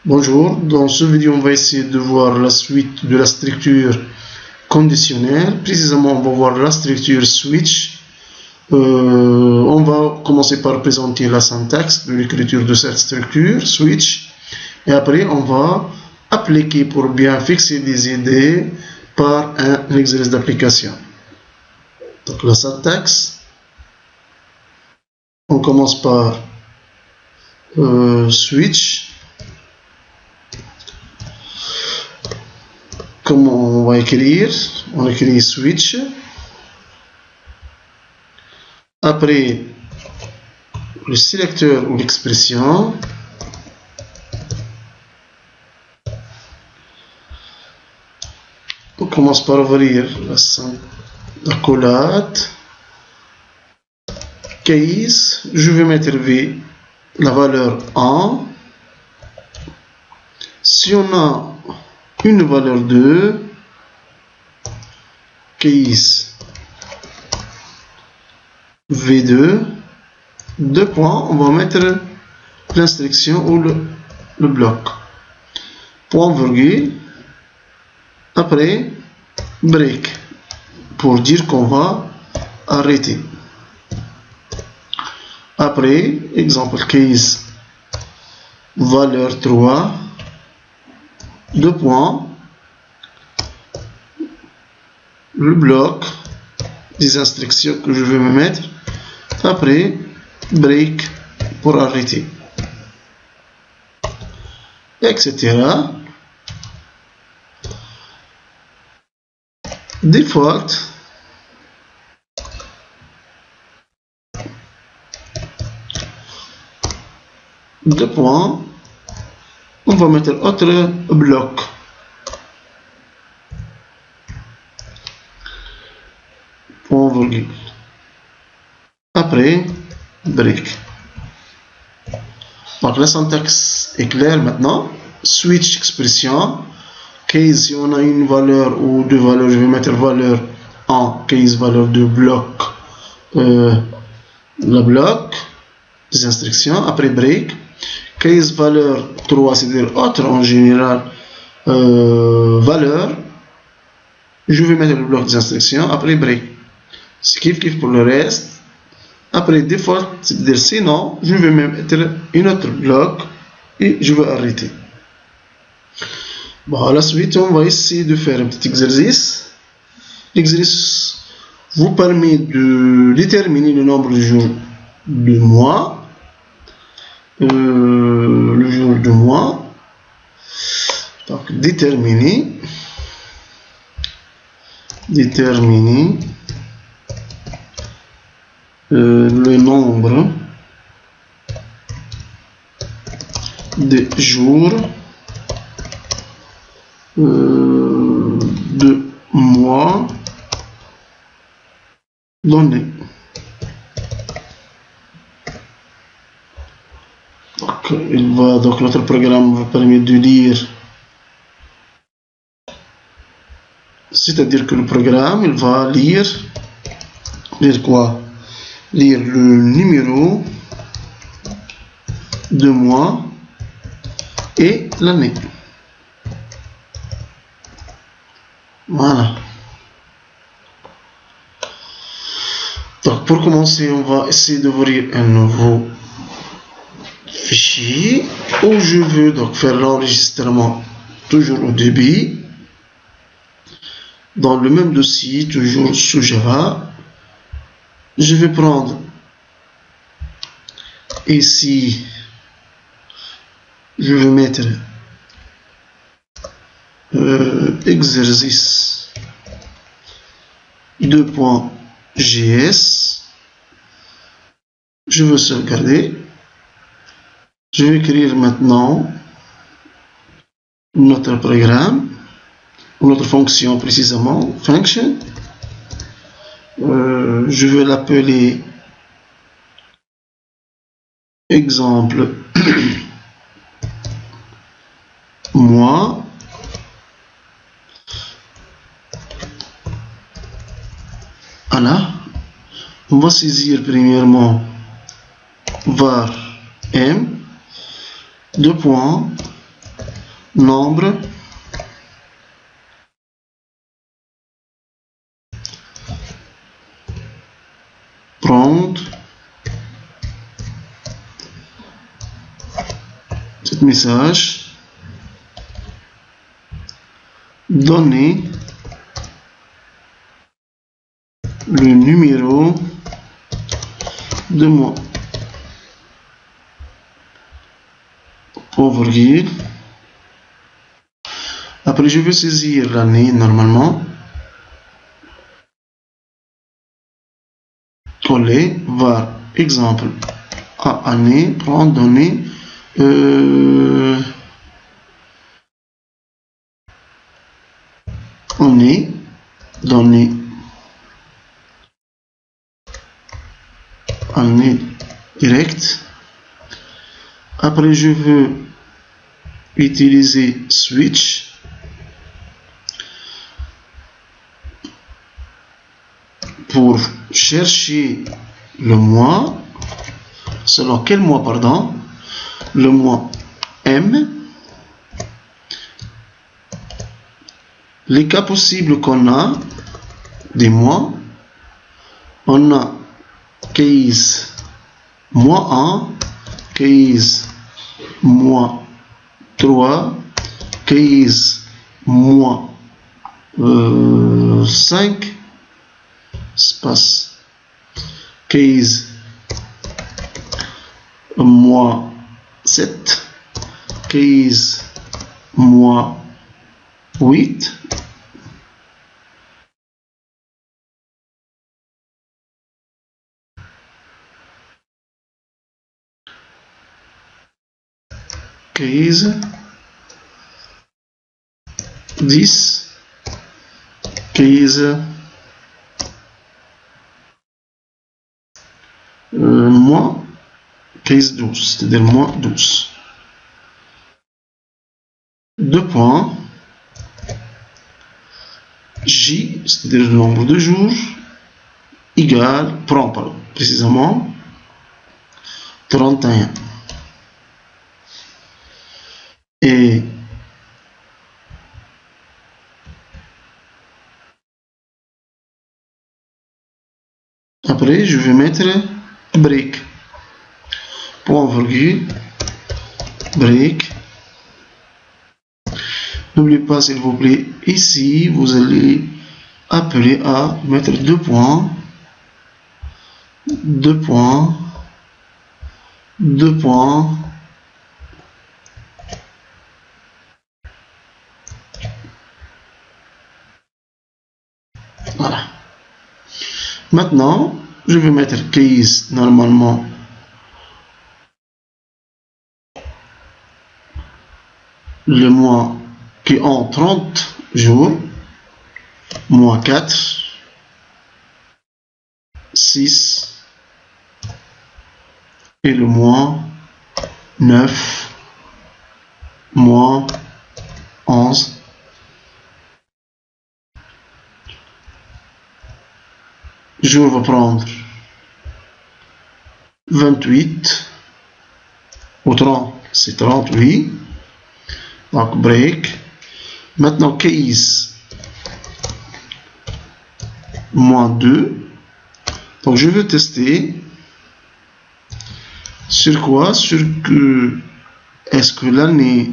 Bonjour, dans ce vidéo on va essayer de voir la suite de la structure conditionnelle. Précisément on va voir la structure switch. On va commencer par présenter la syntaxe de l'écriture de cette structure switch et après on va appliquer pour bien fixer des idées par un exercice d'application. Donc la syntaxe, on commence par switch. Comment on va écrire? On écrit switch. Après le sélecteur ou l'expression. On commence par ouvrir la collade. Case, je vais mettre V, la valeur 1. Si on a une valeur 2, case V2, deux points, on va mettre l'instruction ou le bloc. Point virgule, après break, pour dire qu'on va arrêter. Après, exemple case valeur 3, deux points, le bloc des instructions que je vais me mettre, après break pour arrêter, etc. Default, deux points, on va mettre autre bloc. Point virgule. Après, break. Donc la syntaxe est claire maintenant. Switch expression. Case, si on a une valeur ou deux valeurs, je vais mettre valeur 1, case valeur 2, bloc. Le bloc des instructions. Après break. Case valeur 3, c'est-à-dire autre en général valeur, je vais mettre le bloc des instructions, après break. Skip pour le reste. Après default, c'est-à-dire sinon, je vais mettre un autre bloc et je vais arrêter. Bon, à la suite, on va essayer de faire un petit exercice. L'exercice vous permet de déterminer le nombre de jours du mois. Le jour du mois, donc déterminer le nombre de jours de mois donné. Donc notre programme va permettre de lire, c'est-à-dire que le programme il va lire quoi? Lire le numéro de mois et l'année. Voilà. Donc pour commencer, on va essayer d'ouvrir un nouveau fichier où je veux donc faire l'enregistrement toujours au début dans le même dossier, toujours sous Java. Je vais prendre ici, je vais mettre exercice 2.js. je veux sauvegarder. Je vais écrire maintenant notre programme, notre fonction précisément, function. Je vais l'appeler exemple mois. Voilà. On va saisir premièrement var m, deux points, nombre prendre ce message, donner le numéro de mois, point virgule. Après, je vais saisir l'année normalement. Coller, var, exemple, à année, prendre, donner, année, donner, année direct. Après, je veux utiliser switch pour chercher le mois, selon quel mois, pardon, le mois M. Les cas possibles qu'on a des mois, on a case mois 1, case mois 3, case mois 5, espace case mois 7, case mois 8, case 10, case moins case 12, c'est-à-dire moins 12. Deux points. J, c'est-à-dire le nombre de jours, égale, prend précisément 31. Et après, je vais mettre break. Point virgule, break. N'oubliez pas, s'il vous plaît, ici, vous allez appeler à mettre deux points, deux points, deux points. Voilà. Maintenant, je vais mettre case normalement le mois qui ont 30 jours, mois 4, 6 et le mois 9, mois 11. Je vais prendre 28 ou 30, c'est 30, oui. Donc break. Maintenant case moins 2. Donc je veux tester sur quoi? Sur que est-ce que l'année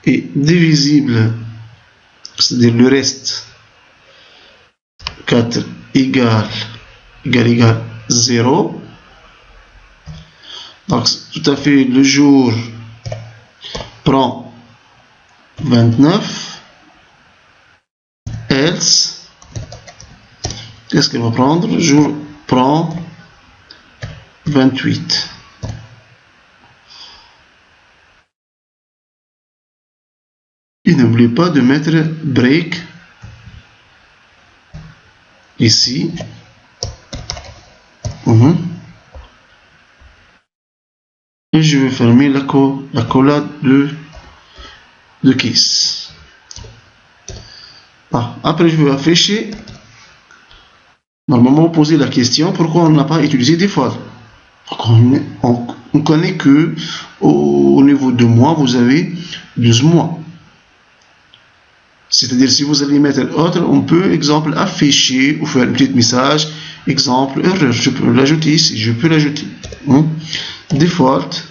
est divisible, c'est-à-dire le reste 4 égale 0. Donc tout à fait, le jour prend 29. Else, qu'est-ce qu'elle va prendre? Le jour prend 28. Et n'oubliez pas de mettre break ici. Et je vais fermer la collade de case. Après, je vais afficher. Normalement, poser la question pourquoi on n'a pas utilisé default. On connaît que au niveau de mois, vous avez 12 mois. C'est-à-dire, si vous allez mettre autre, on peut, exemple, afficher ou faire un petit message, exemple, erreur. Je peux l'ajouter ici, je peux l'ajouter. Default.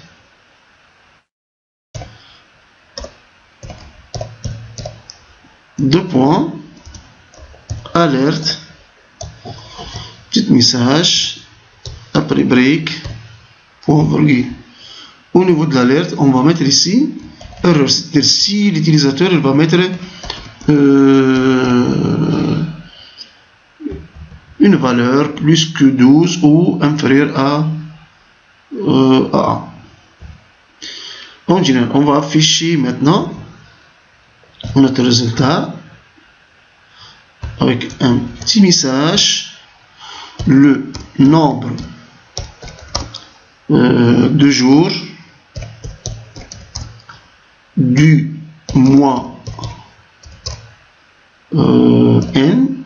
Deux points. Alerte. Petit message. Après break. Point virgule. Au niveau de l'alerte, on va mettre ici erreur. C'est-à-dire, si l'utilisateur va mettre une valeur plus que 12 ou inférieure à 1. En général, on va afficher maintenant notre résultat avec un petit message, le nombre de jours du mois N,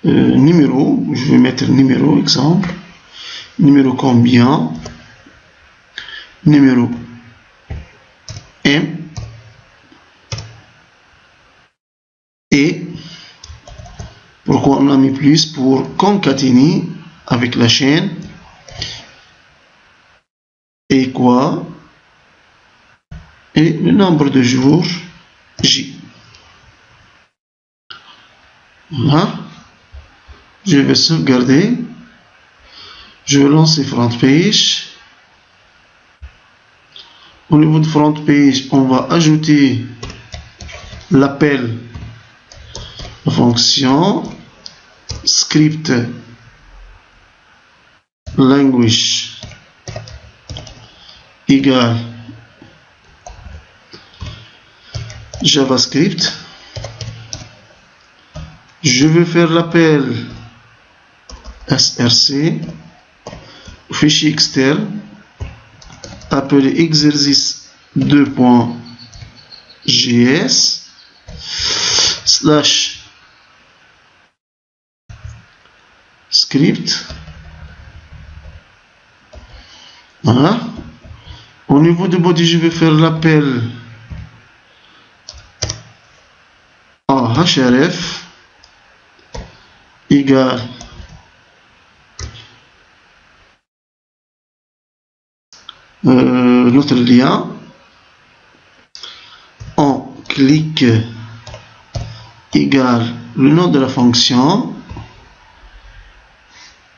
numéro, je vais mettre numéro, exemple, numéro combien, numéro M, et pourquoi on a mis plus? Pour concaténer avec la chaîne, et quoi? Et le nombre de jours J. Voilà. Je vais sauvegarder. Je vais lancer front page. Au niveau de front page, on va ajouter l'appel de fonction script language égale JavaScript. Je vais faire l'appel src, fichier externe, appelé exercice 2.js slash script. Voilà. Au niveau de body, je vais faire l'appel à href égale notre lien. On clique égale le nom de la fonction.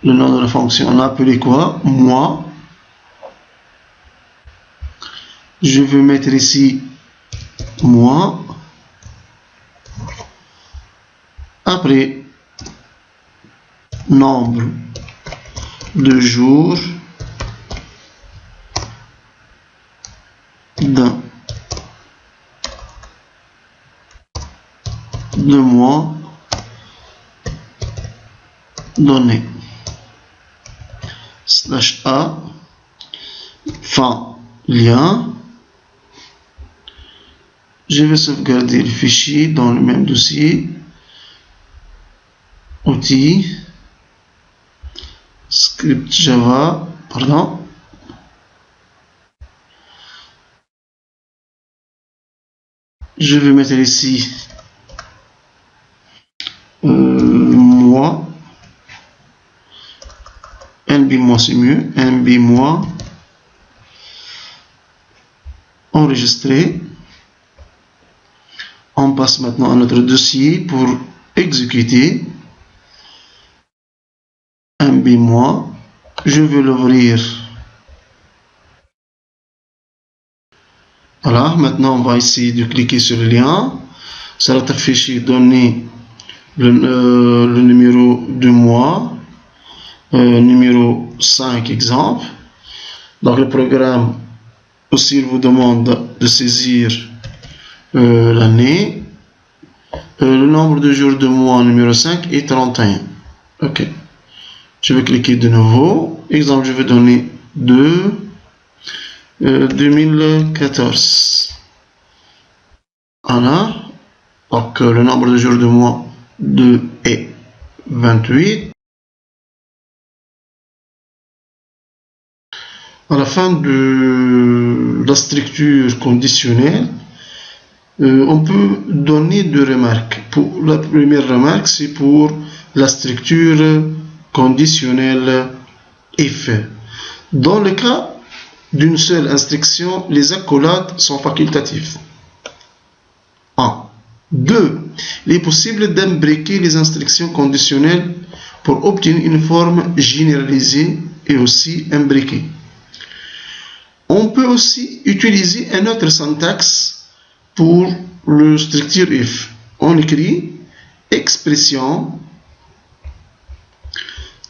Le nom de la fonction, on a appelé quoi? Moi. Je vais mettre ici moi. Après, nombre de jours d'un mois donné. Slash A, fin lien. Je vais sauvegarder le fichier dans le même dossier. Outils, script Java, pardon. Je vais mettre ici moi. NB moi c'est mieux. NB moi. Enregistrer. On passe maintenant à notre dossier pour exécuter. NB moi. Je vais l'ouvrir. Voilà, maintenant on va essayer de cliquer sur le lien. Ça va afficher donner le numéro de mois, numéro 5 exemple. Donc le programme aussi vous demande de saisir l'année. Le nombre de jours de mois numéro 5 est 31. Ok. Je vais cliquer de nouveau. Exemple, je vais donner 2014. Voilà. Donc le nombre de jours de mois 2 est 28. à la fin de la structure conditionnelle, on peut donner deux remarques. La première remarque, c'est pour la structure conditionnelle if. Dans le cas d'une seule instruction, les accolades sont facultatives. 1. 2. Il est possible d'imbriquer les instructions conditionnelles pour obtenir une forme généralisée et aussi imbriquée. On peut aussi utiliser un autre syntaxe pour le structure if. On écrit expression,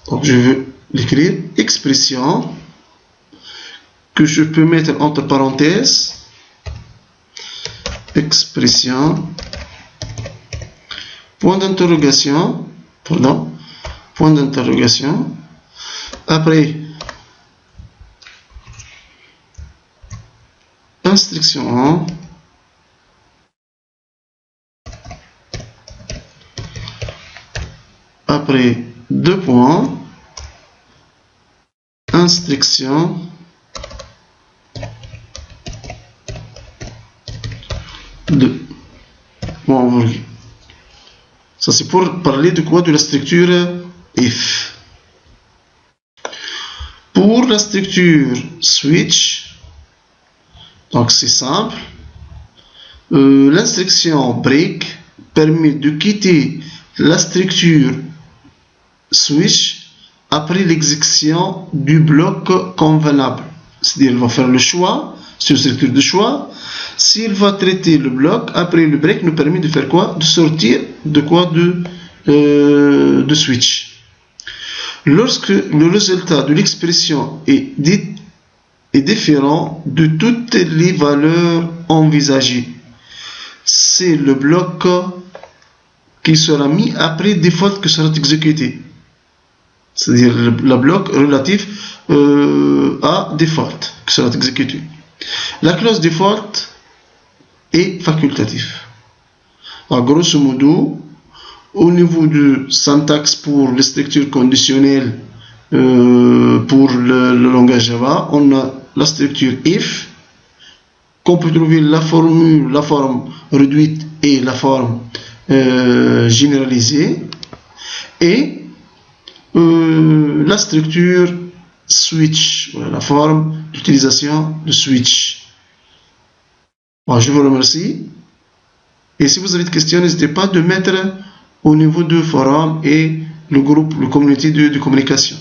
donc je veux l'écrire expression que je peux mettre entre parenthèses, expression, point d'interrogation, point d'interrogation, après instruction 1, après deux points, instruction 2. Bon, ça c'est pour parler de quoi? De la structure if. Pour la structure switch, donc c'est simple, l'instruction break permet de quitter la structure switch après l'exécution du bloc convenable. C'est-à-dire, il va faire le choix, c'est une structure de choix. S'il va traiter le bloc, après le break nous permet de faire quoi? De sortir de quoi? De switch. Lorsque le résultat de l'expression est différent de toutes les valeurs envisagées, c'est le bloc qui sera mis après default qui sera exécuté. C'est-à-dire le bloc relatif à default qui sera exécuté. La clause default est facultative. Alors, grosso modo, au niveau du syntaxe pour les structures conditionnelles pour le langage Java, on a la structure if, qu'on peut trouver la forme réduite et la forme généralisée, et la structure switch, voilà, la forme d'utilisation de switch. Bon, je vous remercie. Et si vous avez des questions, n'hésitez pas de mettre au niveau du forum et le groupe, le communauté de communication.